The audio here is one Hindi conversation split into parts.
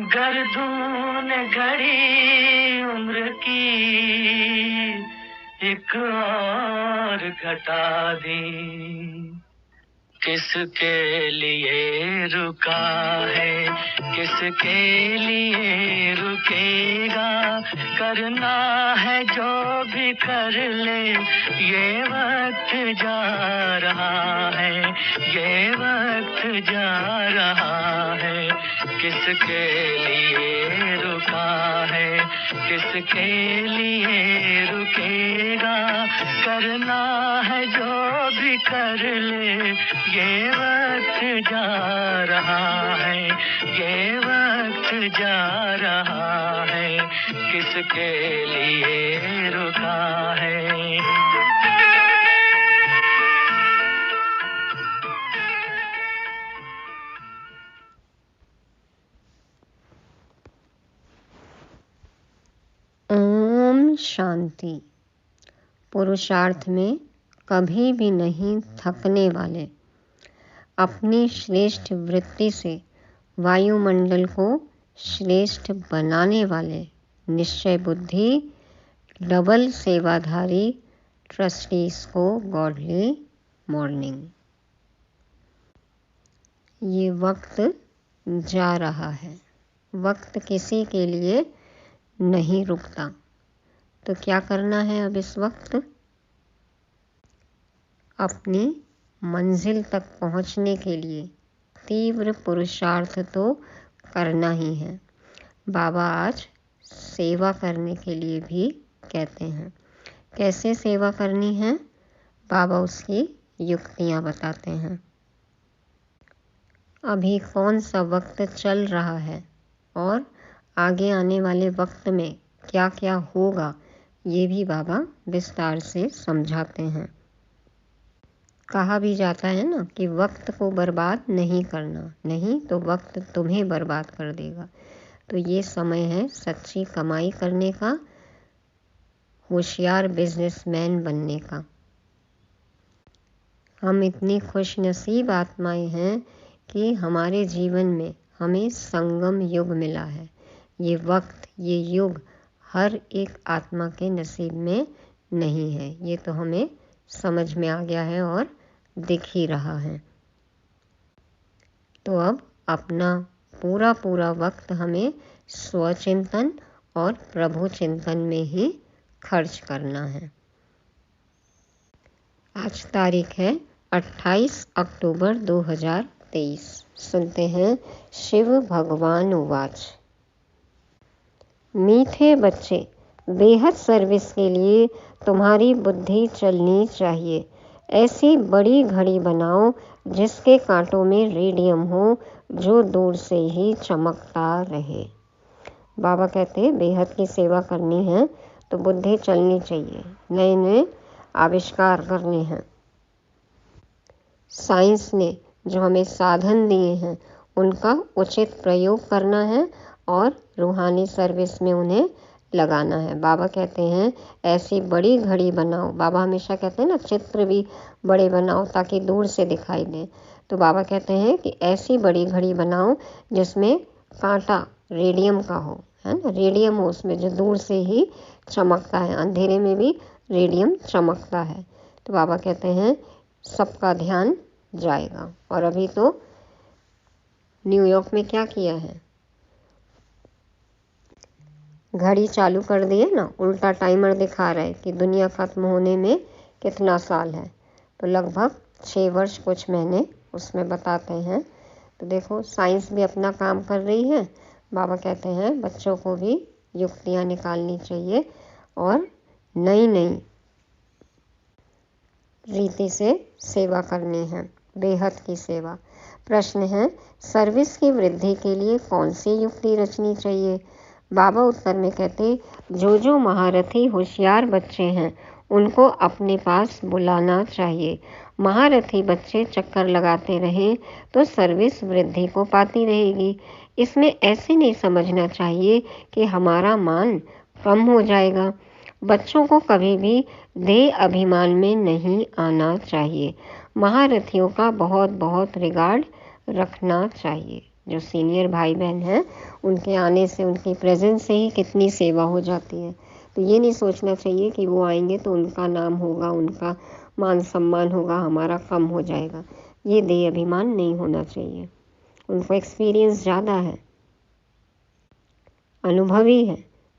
गर्दून घड़ी उम्र की एक और घटा दी। किसके लिए रुका है, किसके लिए रुकेगा, करना है जो भी कर ले, ये वक्त जा रहा है, ये वक्त जा रहा है। किसके लिए रुका है, किसके लिए रुकेगा, करना है जो भी कर ले, ये वक्त जा रहा है, ये वक्त जा रहा है। किसके लिए रुका है। ओम शांति। पुरुषार्थ में कभी भी नहीं थकने वाले, अपनी श्रेष्ठ वृत्ति से वायुमंडल को श्रेष्ठ बनाने वाले निश्चय बुद्धि डबल सेवाधारी ट्रस्टीज को गॉडली मॉर्निंग। ये वक्त जा रहा है, वक्त किसी के लिए नहीं रुकता। तो क्या करना है अब इस वक्त? अपनी मंजिल तक पहुंचने के लिए तीव्र पुरुषार्थ तो करना ही है। बाबा आज सेवा करने के लिए भी कहते हैं। कैसे सेवा करनी है, बाबा उसकी युक्तियां बताते हैं। अभी कौन सा वक्त चल रहा है और आगे आने वाले वक्त में क्या क्या होगा, ये भी बाबा विस्तार से समझाते हैं। कहा भी जाता है ना कि वक्त को बर्बाद नहीं करना, नहीं तो वक्त तुम्हें बर्बाद कर देगा। तो ये समय है सच्ची कमाई करने का, होशियार बिजनेसमैन बनने का। हम इतनी खुशनसीब आत्माएं हैं कि हमारे जीवन में हमें संगम युग मिला है। ये वक्त, ये युग हर एक आत्मा के नसीब में नहीं है। ये तो हमें समझ में आ गया है और दिख ही रहा है। तो अब अपना पूरा वक्त हमें स्वचिंतन और प्रभु चिंतन में ही खर्च करना है। आज तारीख है 28 अक्टूबर 2023। सुनते हैं शिव भगवान उवाच। मीठे बच्चे, बेहद सर्विस के लिए तुम्हारी बुद्धि चलनी चाहिए। ऐसी बड़ी घड़ी बनाओ जिसके कांटों में रेडियम हो, जो दूर से ही चमकता रहे। बाबा कहते हैं बेहद की सेवा करनी है तो बुद्धि चलनी चाहिए, नए नए आविष्कार करने हैं। साइंस ने जो हमें साधन दिए हैं उनका उचित प्रयोग करना है और रूहानी सर्विस में उन्हें लगाना है। बाबा कहते हैं ऐसी बड़ी घड़ी बनाओ। बाबा हमेशा कहते हैं ना चित्र भी बड़े बनाओ ताकि दूर से दिखाई दे। तो बाबा कहते हैं कि ऐसी बड़ी घड़ी बनाओ जिसमें कांटा रेडियम का हो, है ना, रेडियम हो उसमें, जो दूर से ही चमकता है। अंधेरे में भी रेडियम चमकता है। तो बाबा कहते हैं सबका ध्यान जाएगा। और अभी तो न्यूयॉर्क में क्या किया है, घड़ी चालू कर दिए ना, उल्टा टाइमर दिखा रहा है कि दुनिया ख़त्म होने में कितना साल है। तो लगभग 6 वर्ष कुछ महीने उसमें बताते हैं। तो देखो साइंस भी अपना काम कर रही है। बाबा कहते हैं बच्चों को भी युक्तियाँ निकालनी चाहिए और नई नई रीति से सेवा करनी है, बेहद की सेवा। प्रश्न है सर्विस की वृद्धि के लिए कौन सी युक्ति रचनी चाहिए। बाबा उत्तर में कहते जो महारथी होशियार बच्चे हैं उनको अपने पास बुलाना चाहिए। महारथी बच्चे चक्कर लगाते रहें तो सर्विस वृद्धि को पाती रहेगी। इसमें ऐसे नहीं समझना चाहिए कि हमारा मान कम हो जाएगा। बच्चों को कभी भी देह अभिमान में नहीं आना चाहिए। महारथियों का बहुत बहुत रिगार्ड रखना चाहिए। जो सीनियर भाई बहन हैं उनके आने से, उनकी प्रेजेंस से ही कितनी सेवा हो जाती है। तो ये नहीं सोचना चाहिए कि वो आएंगे तो उनका नाम होगा, उनका मान सम्मान होगा, हमारा कम हो जाएगा। ये देह अभिमान नहीं होना चाहिए। उनको एक्सपीरियंस ज़्यादा है, अनुभवी है,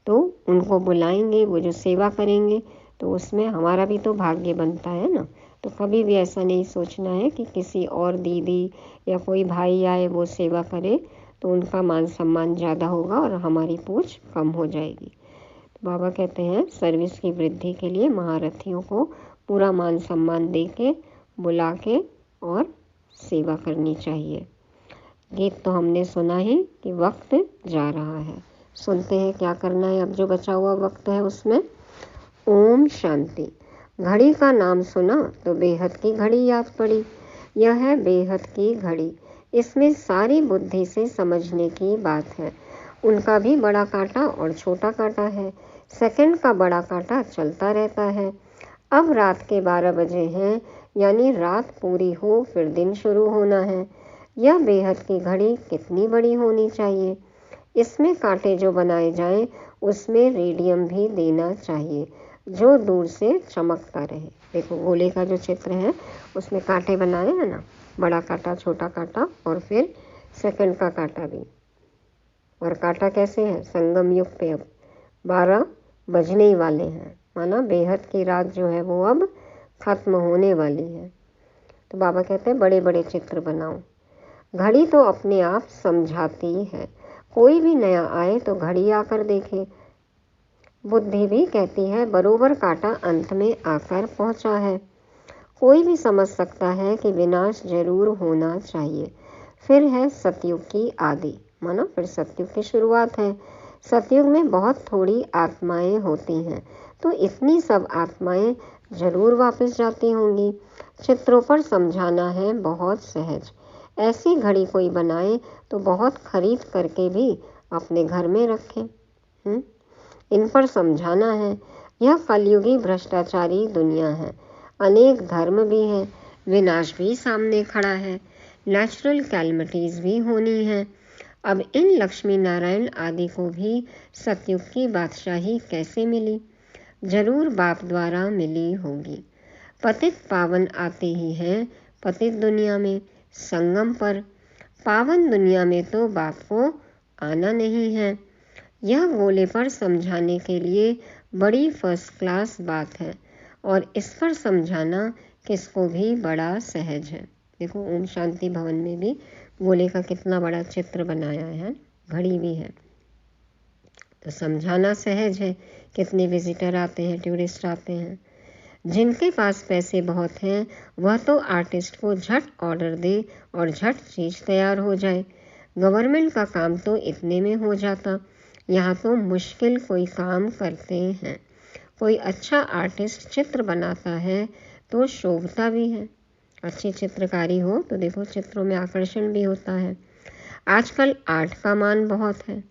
तो उनको बुलाएंगे, वो जो सेवा करेंगे तो उसमें हमारा भी तो भाग्य बनता है ना। तो कभी भी ऐसा नहीं सोचना है कि किसी और दीदी या कोई भाई आए वो सेवा करे तो उनका मान सम्मान ज़्यादा होगा और हमारी पूछ कम हो जाएगी। तो बाबा कहते हैं सर्विस की वृद्धि के लिए महारथियों को पूरा मान सम्मान दे के, बुला के और सेवा करनी चाहिए। गीत तो हमने सुना ही कि वक्त जा रहा है। सुनते हैं क्या करना है अब जो बचा हुआ वक्त है उसमें। ओम शांति। घड़ी का नाम सुना तो बेहद की घड़ी याद पड़ी। यह है बेहद की घड़ी, इसमें सारी बुद्धि से समझने की बात है। उनका भी बड़ा कांटा और छोटा कांटा है। सेकंड का बड़ा कांटा चलता रहता है। अब रात के 12 बजे हैं, यानी रात पूरी हो फिर दिन शुरू होना है। यह बेहद की घड़ी कितनी बड़ी होनी चाहिए। इसमें कांटे जो बनाए जाएं उसमें रेडियम भी देना चाहिए जो दूर से चमकता रहे। देखो गोले का जो चित्र है उसमें कांटे बनाए हैं ना, बड़ा कांटा, छोटा कांटा और फिर सेकंड का कांटा भी। और कांटा कैसे है, संगम युग पे अब 12 बजने ही वाले हैं, माना बेहद की रात जो है वो अब खत्म होने वाली है। तो बाबा कहते हैं बड़े बड़े चित्र बनाओ। घड़ी तो अपने आप समझाती है। कोई भी नया आए तो घड़ी आकर देखे। बुद्धि भी कहती है बरोबर कांटा अंत में आकर पहुंचा है। कोई भी समझ सकता है कि विनाश जरूर होना चाहिए। फिर है सतयुग की आदि, मानो फिर सतयुग की शुरुआत है। सतयुग में बहुत थोड़ी आत्माएं होती हैं, तो इतनी सब आत्माएं जरूर वापस जाती होंगी। चित्रों पर समझाना है बहुत सहज। ऐसी घड़ी कोई बनाए तो बहुत खरीद करके भी अपने घर में रखें। इन पर समझाना है। यह कलयुगी भ्रष्टाचारी दुनिया है। अनेक धर्म भी हैं, विनाश भी सामने खड़ा है, नेचुरल कैलमिटीज भी होनी है। अब इन लक्ष्मी नारायण आदि को भी सतयुग की बादशाही कैसे मिली? जरूर बाप द्वारा मिली होगी। पतित पावन आते ही हैं पतित दुनिया में, संगम पर। पावन दुनिया में तो बाप को आना नहीं है। यह गोले पर समझाने के लिए बड़ी फर्स्ट क्लास बात है और इस पर समझाना किसको भी बड़ा सहज है। देखो ओम शांति भवन में भी गोले का कितना बड़ा चित्र बनाया है, घड़ी भी है, तो समझाना सहज है। कितने विजिटर आते हैं, टूरिस्ट आते हैं। जिनके पास पैसे बहुत हैं वह तो आर्टिस्ट को झट ऑर्डर दे और झट चीज़ तैयार हो जाए। गवर्नमेंट का काम तो इतने में हो जाता, यहाँ तो मुश्किल कोई काम करते हैं। कोई अच्छा आर्टिस्ट चित्र बनाता है तो शोभता भी है। अच्छी चित्रकारी हो तो देखो चित्रों में आकर्षण भी होता है। आजकल आर्ट का मान बहुत है।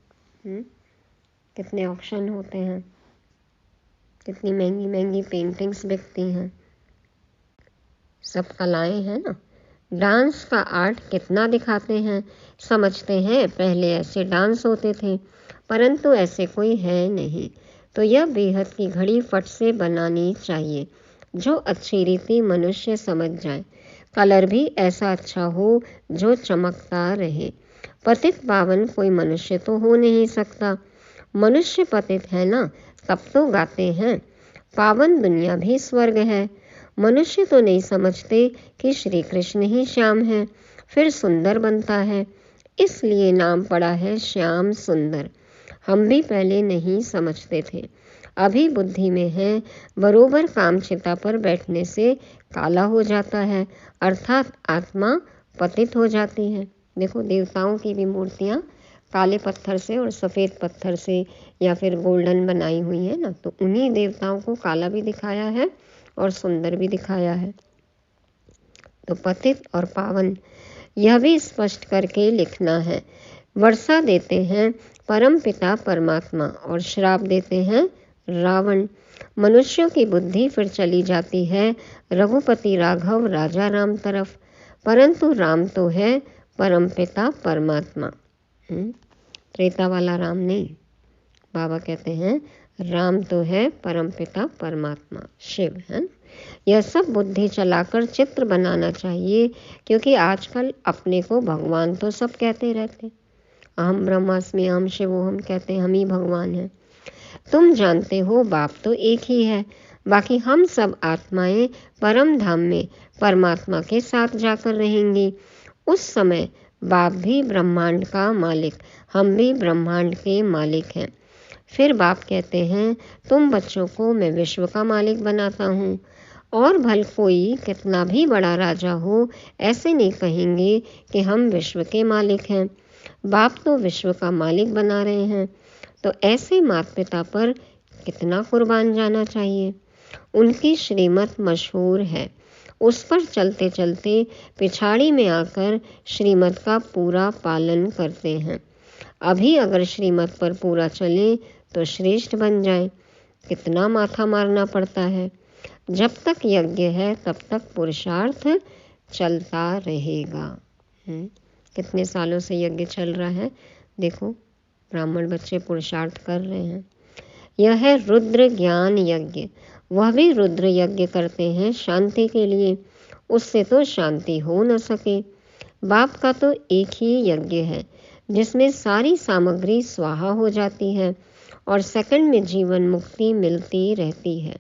कितने ऑक्शन होते हैं, कितनी महंगी महंगी पेंटिंग्स बिकती हैं। सब कलाएं हैं ना। डांस का आर्ट कितना दिखाते हैं। समझते हैं पहले ऐसे डांस होते थे, परंतु ऐसे कोई है नहीं। तो यह बेहद की घड़ी फट से बनानी चाहिए जो अच्छी रीति मनुष्य समझ जाए। कलर भी ऐसा अच्छा हो जो चमकता रहे। पतित पावन कोई मनुष्य तो हो नहीं सकता। मनुष्य पतित है ना, तब तो गाते हैं पावन दुनिया भी स्वर्ग है। मनुष्य तो नहीं समझते कि श्री कृष्ण ही श्याम है, फिर सुंदर बनता है, इसलिए नाम पड़ा है श्याम सुंदर। हम भी पहले नहीं समझते थे, अभी बुद्धि में है। बरोबर कामचिता पर बैठने से काला हो जाता है, अर्थात आत्मा पतित हो जाती है। देखो देवताओं की भी मूर्तियाँ काले पत्थर से और सफ़ेद पत्थर से या फिर गोल्डन बनाई हुई है ना, तो उन्हीं देवताओं को काला भी दिखाया है और सुंदर भी दिखाया है। तो पतित और पावन यह भी स्पष्ट करके लिखना है। वर्षा देते हैं परम पिता परमात्मा और श्राप देते हैं रावण। मनुष्यों की बुद्धि फिर चली जाती है रघुपति राघव राजा राम तरफ, परंतु राम तो है परमपिता परमात्मा। त्रेता वाला राम नहीं, बाबा कहते हैं राम तो है परमपिता परमात्मा शिव है। यह सब बुद्धि चलाकर चित्र बनाना चाहिए, क्योंकि आजकल अपने को भगवान तो सब कहते रहते, अहम ब्रह्मास्मि अहम शिवोहम कहते हम ही भगवान हैं। तुम जानते हो बाप तो एक ही है, बाकी हम सब आत्माएं परम धाम में परमात्मा के साथ जाकर रहेंगी। उस समय बाप भी ब्रह्मांड का मालिक, हम भी ब्रह्मांड के मालिक हैं। फिर बाप कहते हैं तुम बच्चों को मैं विश्व का मालिक बनाता हूँ, और भल कोई कितना भी बड़ा राजा हो ऐसे नहीं कहेंगे कि हम विश्व के मालिक हैं। बाप तो विश्व का मालिक बना रहे हैं, तो ऐसे माता पिता पर कितना कुर्बान जाना चाहिए। उनकी श्रीमत मशहूर है, उस पर चलते चलते पिछाड़ी में आकर श्रीमत का पूरा पालन करते हैं। अभी अगर श्रीमत पर पूरा चले तो श्रेष्ठ बन जाए। कितना माथा मारना पड़ता है। जब तक यज्ञ है तब तक पुरुषार्थ चलता रहेगा। कितने सालों से यज्ञ चल रहा है, देखो ब्राह्मण बच्चे पुरुषार्थ कर रहे हैं। यह है रुद्र ज्ञान यज्ञ। वह भी रुद्र यज्ञ करते हैं शांति के लिए, उससे तो शांति हो न सके। बाप का तो एक ही यज्ञ है जिसमें सारी सामग्री स्वाहा हो जाती है और सेकंड में जीवन मुक्ति मिलती रहती है।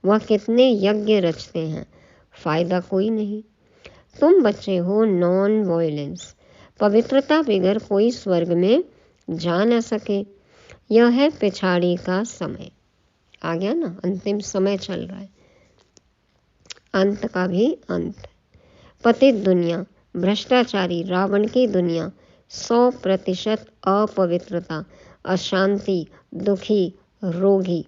वह कितने यज्ञ रचते हैं, फायदा कोई नहीं। तुम बच्चे हो नॉन वायलेंस, पवित्रता बगैर कोई स्वर्ग में जा न सके। यह है पिछाड़ी का समय, आ गया ना, अंतिम समय चल रहा है, अंत का भी अंत। पतित दुनिया, भ्रष्टाचारी रावण की दुनिया, 100% अपवित्रता, अशांति, दुखी, रोगी,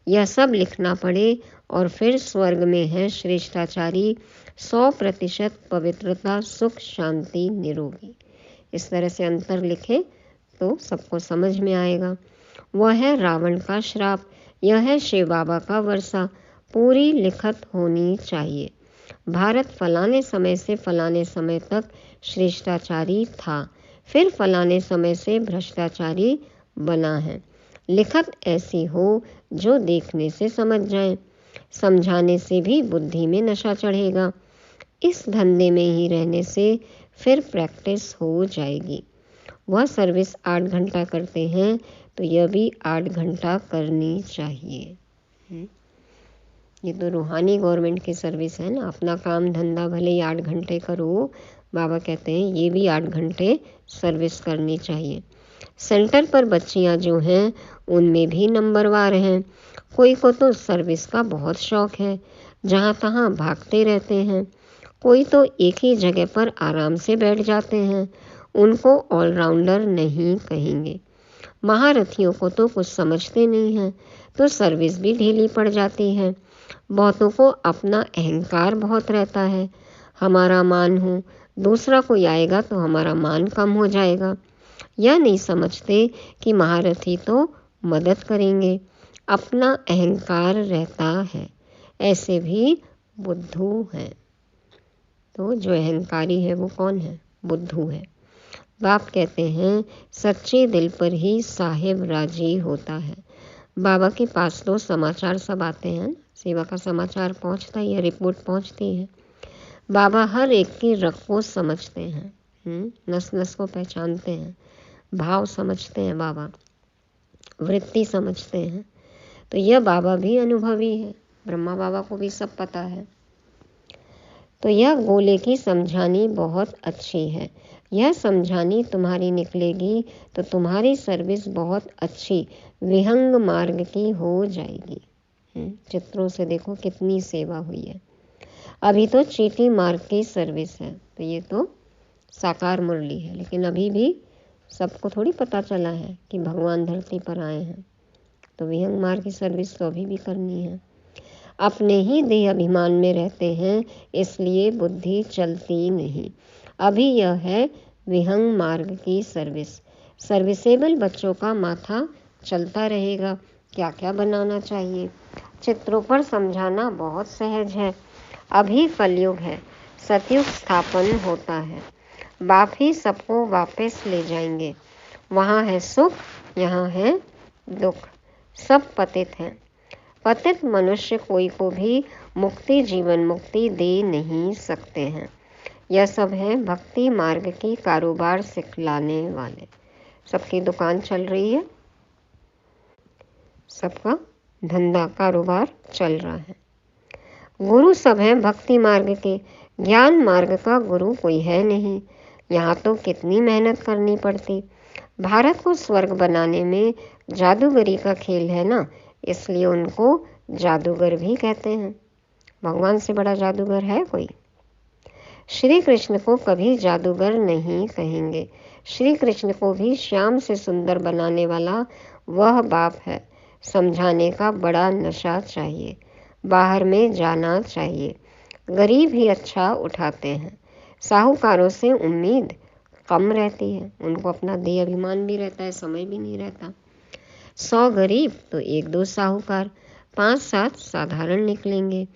यह सब लिखना पड़े। और फिर स्वर्ग में है श्रेष्ठाचारी, 100% पवित्रता, सुख, शांति, निरोगी। इस तरह से अंतर लिखे तो सबको समझ में आएगा। वह है रावण का श्राप, यह है शिव बाबा का वर्षा। पूरी लिखत होनी चाहिए। भारत फलाने समय से फलाने समय तक श्रेष्ठाचारी था, फिर फलाने समय से भ्रष्टाचारी बना है। लिखत ऐसी हो जो देखने से समझ जाए, समझाने से भी बुद्धि में नशा चढ़ेगा। इस धंधे में ही रहने से फिर प्रैक्टिस हो जाएगी। वह सर्विस 8 घंटा करते हैं तो यह भी 8 घंटा करनी चाहिए। ये तो रूहानी गवर्नमेंट की सर्विस है ना। अपना काम धंधा भले ही 8 घंटे करो, बाबा कहते हैं ये भी 8 घंटे सर्विस करनी चाहिए। सेंटर पर बच्चियां जो हैं उनमें भी नंबरवार हैं। कोई को तो सर्विस का बहुत शौक है, जहाँ तहाँ भागते रहते हैं। कोई तो एक ही जगह पर आराम से बैठ जाते हैं, उनको ऑलराउंडर नहीं कहेंगे। महारथियों को तो कुछ समझते नहीं हैं, तो सर्विस भी ढीली पड़ जाती है। बहुतों को अपना अहंकार बहुत रहता है, हमारा मान हो, दूसरा कोई आएगा तो हमारा मान कम हो जाएगा। यह नहीं समझते कि महारथी तो मदद करेंगे, अपना अहंकार रहता है। ऐसे भी बुद्धू हैं। तो जो अहंकारी है वो कौन है? बुद्धू है। बाप कहते हैं सच्चे दिल पर ही साहिब राजी होता है। बाबा के पास तो समाचार सब आते हैं, सेवा का समाचार पहुंचता है, रिपोर्ट पहुंचती है। बाबा हर एक की रग को समझते हैं, नस नस को पहचानते हैं, भाव समझते हैं, बाबा वृत्ति समझते हैं। तो यह बाबा भी अनुभवी है, ब्रह्मा बाबा को भी सब पता है। तो यह गोले की समझानी बहुत अच्छी है। यह समझानी तुम्हारी निकलेगी तो तुम्हारी सर्विस बहुत अच्छी विहंग मार्ग की हो जाएगी। चित्रों से देखो कितनी सेवा हुई है। अभी तो चीटी मार्ग की सर्विस है, तो ये तो साकार मुरली है, लेकिन अभी भी सबको थोड़ी पता चला है कि भगवान धरती पर आए हैं। तो विहंग मार्ग की सर्विस तो अभी भी करनी है। अपने ही देह अभिमान में रहते हैं, इसलिए बुद्धि चलती नहीं। अभी यह है विहंग मार्ग की सर्विस। सर्विसेबल बच्चों का माथा चलता रहेगा, क्या क्या बनाना चाहिए। चित्रों पर समझाना बहुत सहज है। अभी कलयुग है, सतयुग स्थापन होता है। बाप ही सबको वापस ले जाएंगे। वहाँ है सुख, यहाँ है दुख, सब पतित हैं। पतित मनुष्य कोई को भी मुक्ति, जीवन मुक्ति दे नहीं सकते हैं। यह सब है भक्ति मार्ग की कारोबार सिखलाने वाले। सबकी दुकान चल रही है, सबका धंधा कारोबार चल रहा है। गुरु सब हैं भक्ति मार्ग के, ज्ञान मार्ग का गुरु कोई है नहीं। यहाँ तो कितनी मेहनत करनी पड़ती। भारत को स्वर्ग बनाने में जादूगरी का खेल है ना, इसलिए उनको जादूगर भी कहते हैं। भगवान से बड़ा जादूगर है कोई? श्री कृष्ण को कभी जादूगर नहीं कहेंगे। श्री कृष्ण को भी श्याम से सुंदर बनाने वाला वह बाप है। समझाने का बड़ा नशा चाहिए, बाहर में जाना चाहिए। गरीब ही अच्छा उठाते हैं। साहूकारों से उम्मीद कम रहती है, उनको अपना देह अभिमान भी रहता है, समय भी नहीं रहता। 100 गरीब तो 1-2 साहूकार, 5-7 साधारण निकलेंगे।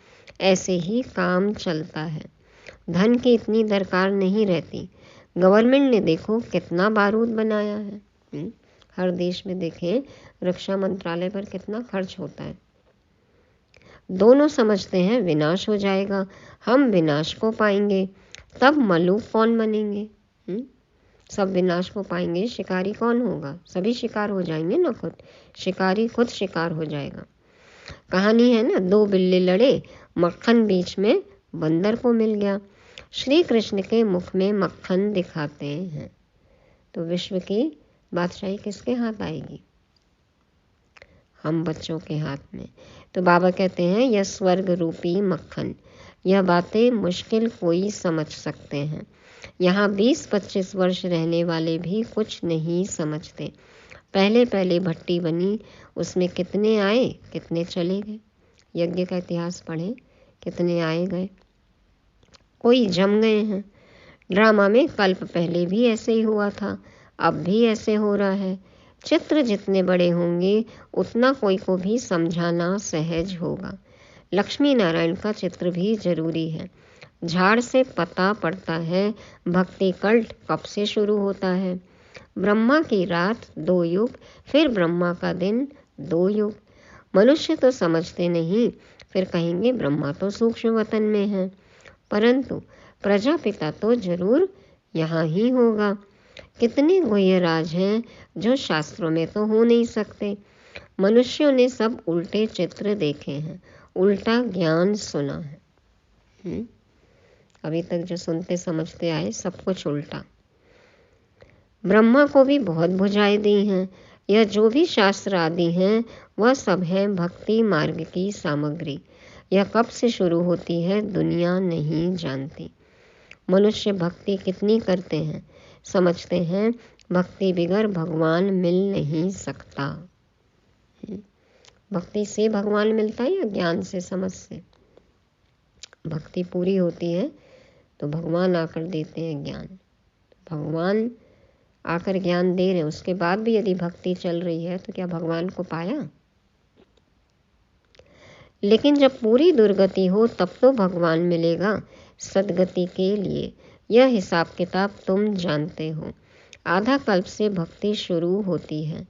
ऐसे ही काम चलता है। धन की इतनी दरकार नहीं रहती। गवर्नमेंट ने देखो कितना बारूद बनाया है। हर देश में देखें रक्षा मंत्रालय पर कितना खर्च होता है। दोनों समझते हैं विनाश हो जाएगा, हम विनाश को पाएंगे, तब मलूक कौन बनेंगे? सब विनाश को पाएंगे, शिकारी कौन होगा? सभी शिकार हो जाएंगे ना, खुद शिकारी खुद शिकार हो जाएगा। कहानी है ना, 2 बिल्ली लड़े, मक्खन बीच में बंदर को मिल गया। श्री कृष्ण के मुख में मक्खन दिखाते हैं, तो विश्व की बादशाही किसके हाथ आएगी? हम बच्चों के हाथ में। तो बाबा कहते हैं यह स्वर्ग रूपी मक्खन, यह बातें मुश्किल कोई समझ सकते हैं। यहाँ 20-25 वर्ष रहने वाले भी कुछ नहीं समझते। पहले पहले भट्टी बनी, उसमें कितने आए कितने चले गए। यज्ञ का इतिहास पढ़ें, कितने आए गए, कोई जम गए हैं। ड्रामा में कल्प पहले भी ऐसे ही हुआ था, अब भी ऐसे हो रहा है। चित्र जितने बड़े होंगे उतना कोई को भी समझाना सहज होगा। लक्ष्मी नारायण का चित्र भी जरूरी है। झाड़ से पता पड़ता है भक्ति कल्ट कब से शुरू होता है। ब्रह्मा की रात 2 युग, फिर ब्रह्मा का दिन 2 युग। मनुष्य तो समझते नहीं, फिर कहेंगे ब्रह्मा तो सूक्ष्म वतन में है, परंतु प्रजापिता तो जरूर यहाँ ही होगा। कितने गुह्य राज हैं जो शास्त्रों में तो हो नहीं सकते। मनुष्यों ने सब उल्टे चित्र देखे हैं, उल्टा ज्ञान सुना है। अभी तक जो सुनते समझते आए सब कुछ उल्टा। ब्रह्मा को भी बहुत भुजाएं दी हैं। यह जो भी शास्त्र आदि हैं वह सब है भक्ति मार्ग की सामग्री। यह कब से शुरू होती है दुनिया नहीं जानती। मनुष्य भक्ति कितनी करते हैं, समझते हैं भक्ति बिगर भगवान मिल नहीं सकता। भक्ति से भगवान मिलता है या ज्ञान से, समझ से? भक्ति पूरी होती है तो भगवान आकर देते हैं ज्ञान। भगवान आकर ज्ञान दे रहे हैं, उसके बाद भी यदि भक्ति चल रही है तो क्या भगवान को पाया? लेकिन जब पूरी दुर्गति हो तब तो भगवान मिलेगा सदगति के लिए। यह हिसाब किताब तुम जानते हो। आधा कल्प से भक्ति शुरू होती है।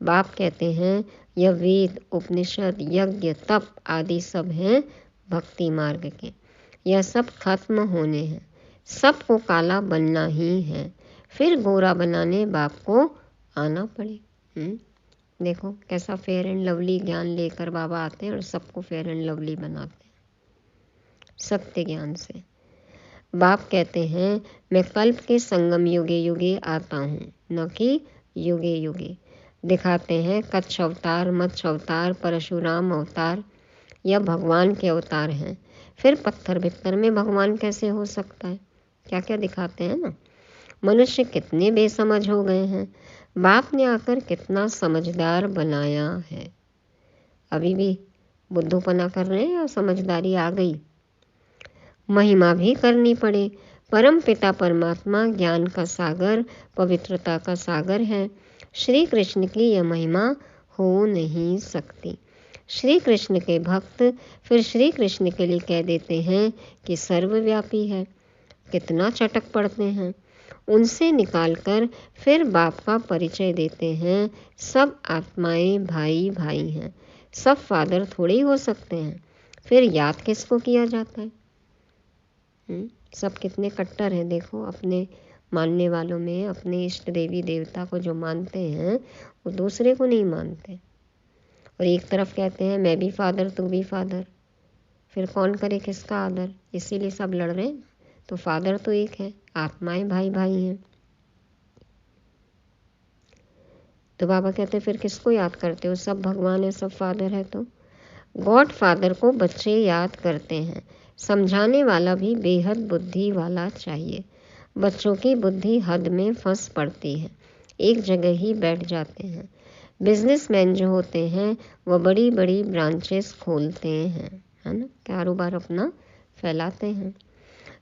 बाप कहते हैं यह वेद, उपनिषद, यज्ञ, तप आदि सब हैं भक्ति मार्ग के। यह सब खत्म होने हैं, सबको काला बनना ही है, फिर गोरा बनाने बाप को आना पड़े। देखो कैसा फेयर एंड लवली ज्ञान लेकर बाबा आते हैं और सबको फेयर एंड लवली बनाते हैं सत्य ज्ञान से। बाप कहते हैं मैं कल्प के संगम युगे युगे आता हूँ, न कि युगे युगे। दिखाते हैं कच्छ अवतार, मत्स्य अवतार, परशुराम अवतार, यह भगवान के अवतार हैं। फिर पत्थर भित्तर में भगवान कैसे हो सकता है? क्या क्या दिखाते हैं ना। मनुष्य कितने बेसमझ हो गए हैं, बाप ने आकर कितना समझदार बनाया है। अभी भी बुद्धूपना कर रहे हैं या समझदारी आ गई? महिमा भी करनी पड़े। परम पिता परमात्मा ज्ञान का सागर, पवित्रता का सागर है। श्री कृष्ण की यह महिमा हो नहीं सकती। श्री कृष्ण के भक्त फिर श्री कृष्ण के लिए कह देते हैं कि सर्वव्यापी है। कितना चटक पड़ते हैं। उनसे निकालकर फिर बाप का परिचय देते हैं। सब आत्माएं भाई भाई हैं, सब फादर थोड़े ही हो सकते हैं। फिर याद किसको किया जाता है? सब कितने कट्टर हैं देखो अपने मानने वालों में। अपने इष्ट देवी देवता को जो मानते हैं वो दूसरे को नहीं मानते, और एक तरफ कहते हैं मैं भी फादर तू भी फादर। फिर कौन करे किसका आदर? इसीलिए सब लड़ रहे हैं। तो फादर तो एक है, आत्माएं भाई भाई हैं। तो बाबा कहते हैं फिर किसको याद करते हो? सब भगवान है, सब फादर है। तो गॉड फादर को बच्चे याद करते हैं। समझाने वाला भी बेहद बुद्धि वाला चाहिए। बच्चों की बुद्धि हद में फंस पड़ती है, एक जगह ही बैठ जाते हैं। बिजनेसमैन जो होते हैं वह बड़ी बड़ी ब्रांचेस खोलते हैं, है ना, कारोबार अपना फैलाते हैं।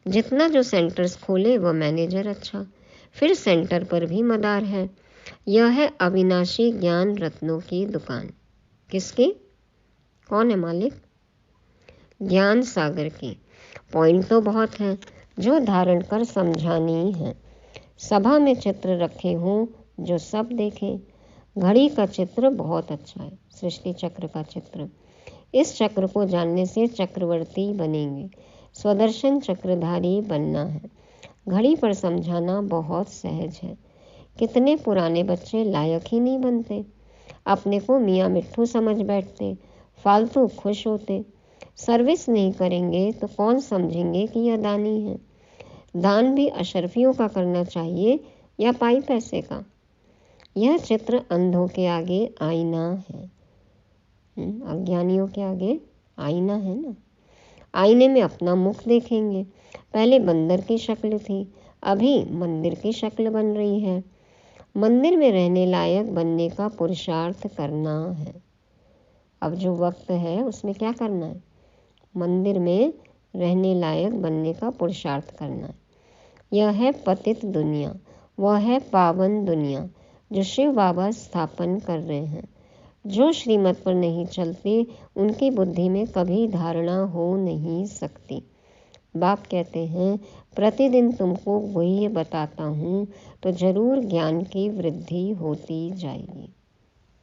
जितना जो सेंटर्स खोले वह मैनेजर अच्छा। फिर सेंटर पर भी मदार है। यह है अविनाशी ज्ञान रत्नों की दुकान। किसकी? कौन है मालिक? ज्ञान सागर की। पॉइंट तो बहुत हैं जो धारण कर समझानी है। सभा में चित्र रखे हों जो सब देखें। घड़ी का चित्र बहुत अच्छा है, सृष्टि चक्र का चित्र। इस चक्र को जानने से चक्रवर्ती बनेंगे। स्वदर्शन चक्रधारी बनना है। घड़ी पर समझाना बहुत सहज है। कितने पुराने बच्चे लायक ही नहीं बनते, अपने को मियाँ मिट्ठू समझ बैठते, फालतू खुश होते। सर्विस नहीं करेंगे तो कौन समझेंगे कि यह दानी है। दान भी अशरफियों का करना चाहिए या पाई पैसे का। यह चित्र अंधों के आगे आईना है, अज्ञानियों के आगे आईना है ना। आईने में अपना मुख देखेंगे। पहले बंदर की शक्ल थी, अभी मंदिर की शक्ल बन रही है। मंदिर में रहने लायक बनने का पुरुषार्थ करना है। अब जो वक्त है उसमें क्या करना है? मंदिर में रहने लायक बनने का पुरुषार्थ करना है। यह है पतित दुनिया, वह है पावन दुनिया जो शिव बाबा स्थापन कर रहे हैं। जो श्रीमत पर नहीं चलते उनकी बुद्धि में कभी धारणा हो नहीं सकती। बाप कहते हैं प्रतिदिन तुमको गुह्य बताता हूँ तो जरूर ज्ञान की वृद्धि होती जाएगी।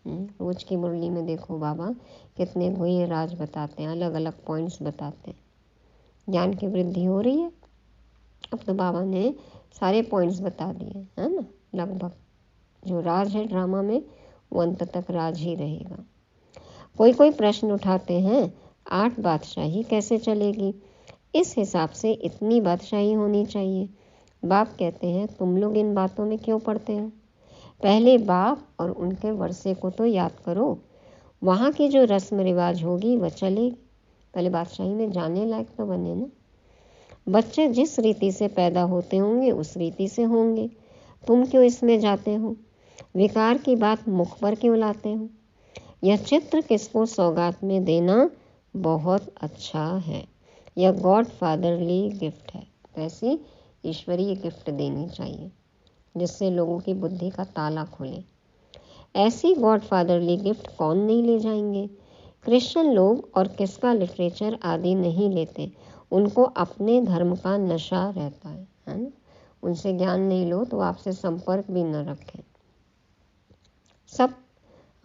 रोज की मुरली में देखो बाबा कितने गुह्य राज बताते हैं, अलग अलग पॉइंट्स बताते हैं। ज्ञान की वृद्धि हो रही है। अब तो बाबा ने सारे पॉइंट्स बता दिए, है ना। लगभग जो राज है ड्रामा में वो अंत तक राज ही रहेगा। कोई प्रश्न उठाते हैं 8 बादशाही कैसे चलेगी? इस हिसाब से इतनी बादशाही होनी चाहिए। बाप कहते हैं तुम लोग इन बातों में क्यों पढ़ते हो? पहले बाप और उनके वर्षे को तो याद करो। वहाँ की जो रस्म रिवाज होगी वह चलेगी। पहले बादशाही में जाने लायक तो बने ना। बच्चे जिस रीति से पैदा होते होंगे उस रीति से होंगे। तुम क्यों इसमें जाते हो? विकार की बात मुख पर क्यों लाते हो? यह चित्र किसको सौगात में देना बहुत अच्छा है। यह गॉड फादरली गिफ्ट है। ऐसी ईश्वरीय गिफ्ट देनी चाहिए जिससे लोगों की बुद्धि का ताला खुले। ऐसी गॉड फादरली गिफ्ट कौन नहीं ले जाएंगे? क्रिश्चियन लोग और किसका लिटरेचर आदि नहीं लेते, उनको अपने धर्म का नशा रहता है ना। उनसे ज्ञान नहीं लो तो आपसे संपर्क भी न रखें। सब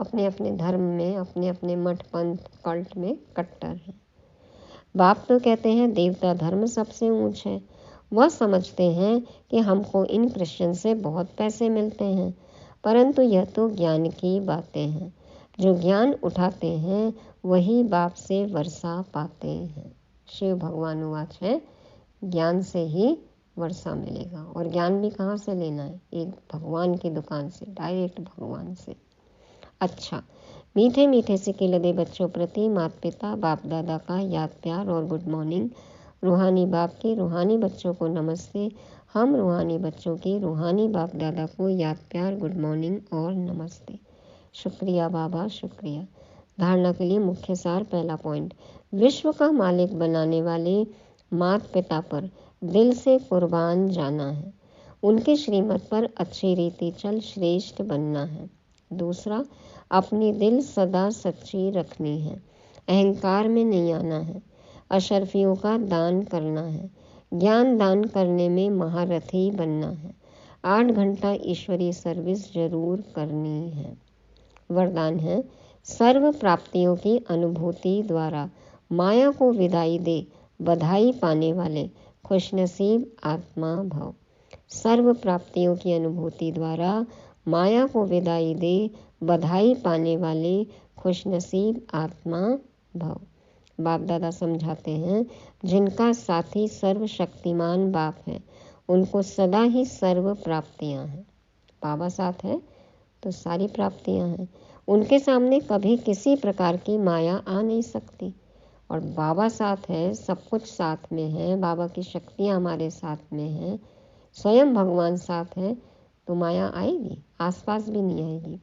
अपने अपने धर्म में, अपने अपने मठ पंथ कल्ट में कट्टर हैं। बाप तो कहते हैं देवता धर्म सबसे ऊंच है। वह समझते हैं कि हमको इन क्रिश्चियन से बहुत पैसे मिलते हैं, परंतु यह तो ज्ञान की बातें हैं। जो ज्ञान उठाते हैं वही बाप से वर्षा पाते हैं। शिव भगवान वाच है ज्ञान से ही वर्षा मिलेगा। और ज्ञान भी कहाँ से लेना है? एक भगवान की दुकान से, डायरेक्ट भगवान से। अच्छा, मीठे मीठे सिक्के लदे बच्चों प्रति माता पिता बाप दादा का याद प्यार और गुड मॉर्निंग। रूहानी बाप के रूहानी बच्चों को नमस्ते। हम रूहानी बच्चों के रूहानी बाप दादा को याद प्यार, गुड मॉर्निंग और नमस्ते। शुक्रिया बाबा, शुक्रिया। धारणा के लिए मुख्य सार। पहला पॉइंट, विश्व का मालिक बनाने वाले माता पिता पर दिल से कुर्बान जाना है। उनकी श्रीमत पर अच्छी रीति चल श्रेष्ठ बनना है। दूसरा, अपनी दिल सदा सच्ची रखनी है, अहंकार में नहीं आना है। अशरफियों का दान करना है, ज्ञान दान करने में महारथी बनना है। 8 घंटा ईश्वरीय सर्विस जरूर करनी है। वरदान है, सर्व प्राप्तियों की अनुभूति द्वारा माया को विदाई दे बधाई पाने वाले खुशनसीब आत्मा भव। सर्व प्राप्तियों की अनुभूति द्वारा माया को विदाई दे बधाई पाने वाले खुशनसीब आत्मा भव। बाप दादा समझाते हैं, जिनका साथी सर्वशक्तिमान बाप है उनको सदा ही सर्व प्राप्तियां हैं। बाबा साथ है तो सारी प्राप्तियां हैं। उनके सामने कभी किसी प्रकार की माया आ नहीं सकती। और बाबा साथ है, सब कुछ साथ में है, बाबा की शक्तियाँ हमारे साथ में हैं, स्वयं भगवान साथ है, तो माया आएगी? आसपास भी नहीं आएगी।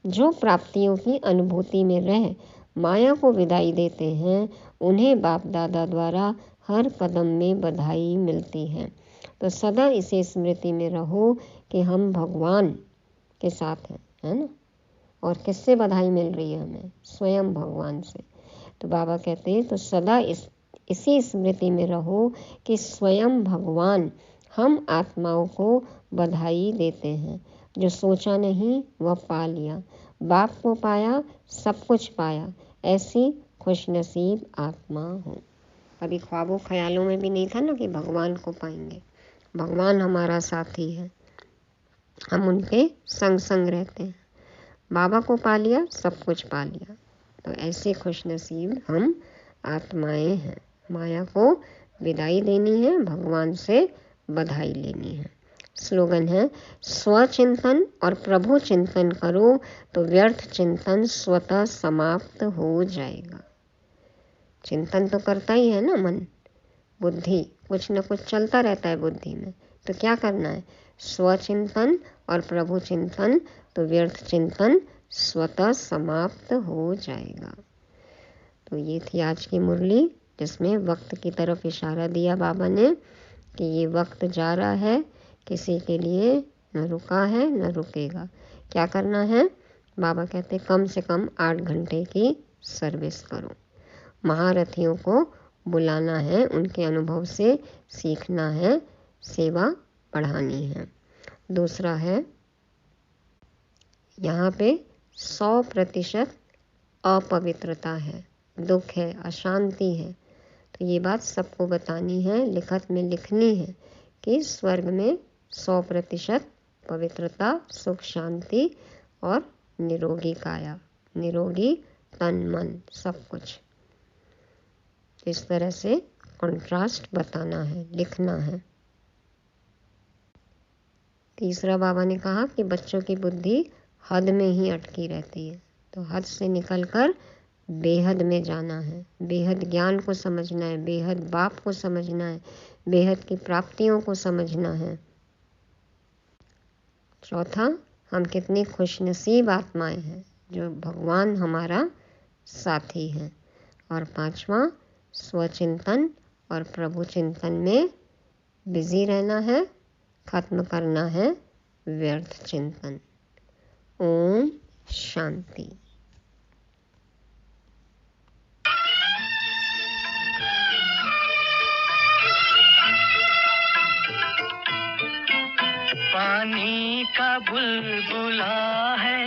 जो प्राप्तियों की अनुभूति में रह माया को विदाई देते हैं, उन्हें बाप दादा द्वारा हर कदम में बधाई मिलती है। तो सदा इसे स्मृति में रहो कि हम भगवान के साथ हैं, है ना। और किससे बधाई मिल रही है हमें? स्वयं भगवान से। तो बाबा कहते हैं, तो सदा इसी स्मृति में रहो कि स्वयं भगवान हम आत्माओं को बधाई देते हैं। जो सोचा नहीं वह पा लिया, बाप को पाया, सब कुछ पाया, ऐसी खुशनसीब आत्मा हो। कभी ख्वाबों ख्यालों में भी नहीं था ना कि भगवान को पाएंगे। भगवान हमारा साथी है, हम उनके संग संग रहते हैं। बाबा को पा लिया, सब कुछ पा लिया। तो ऐसे खुशनसीब हम आत्माएं हैं। माया को विदाई देनी है, भगवान से बधाई लेनी है। स्लोगन है, स्वचिंतन और प्रभु चिंतन करो तो व्यर्थ चिंतन स्वतः समाप्त हो जाएगा। चिंतन तो करता ही है ना मन, बुद्धि, कुछ न कुछ चलता रहता है बुद्धि में। तो क्या करना है? स्वचिंतन और प्रभु चिंतन, तो व्यर्थ चिंतन स्वतः समाप्त हो जाएगा। तो ये थी आज की मुरली, जिसमें वक्त की तरफ इशारा दिया बाबा ने कि ये वक्त जा रहा है, किसी के लिए न रुका है न रुकेगा। क्या करना है? बाबा कहते कम से कम 8 घंटे की सर्विस करो। महारथियों को बुलाना है, उनके अनुभव से सीखना है, सेवा बढ़ानी है। दूसरा है, यहाँ पे 100% अपवित्रता है, दुख है, अशांति है। तो ये बात सबको बतानी है, लिखत में लिखनी है कि स्वर्ग में 100% पवित्रता, सुख, शांति और निरोगी काया, निरोगी तन मन, सब कुछ। इस तरह से कॉन्ट्रास्ट बताना है, लिखना है। तीसरा बाबा ने कहा कि बच्चों की बुद्धि हद में ही अटकी रहती है, तो हद से निकलकर बेहद में जाना है। बेहद ज्ञान को समझना है, बेहद बाप को समझना है, बेहद की प्राप्तियों को समझना है। चौथा, हम कितनी खुशनसीब आत्माएं हैं जो भगवान हमारा साथी है। और पांचवा, स्वचिंतन और प्रभु चिंतन में बिजी रहना है, खत्म करना है व्यर्थ चिंतन। ओम शांति। पानी का बुलबुला है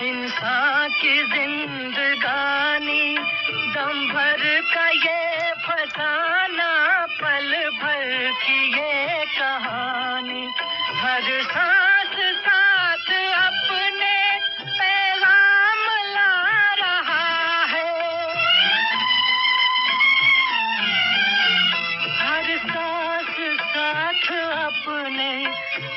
इंसान की जिंदगानी, दम भर का ये फसाना, पल भर की ये कहानी। हर सांस साथ अपने पैगाम ला रहा है, हर सांस साथ अपने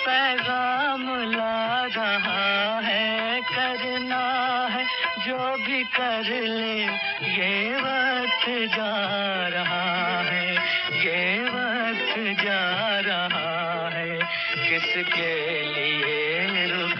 पैगाम ला रहा है। करना है जो भी कर ले, ये वक्त जा रहा है, ये वक्त जा रहा है। किसके लिए रुक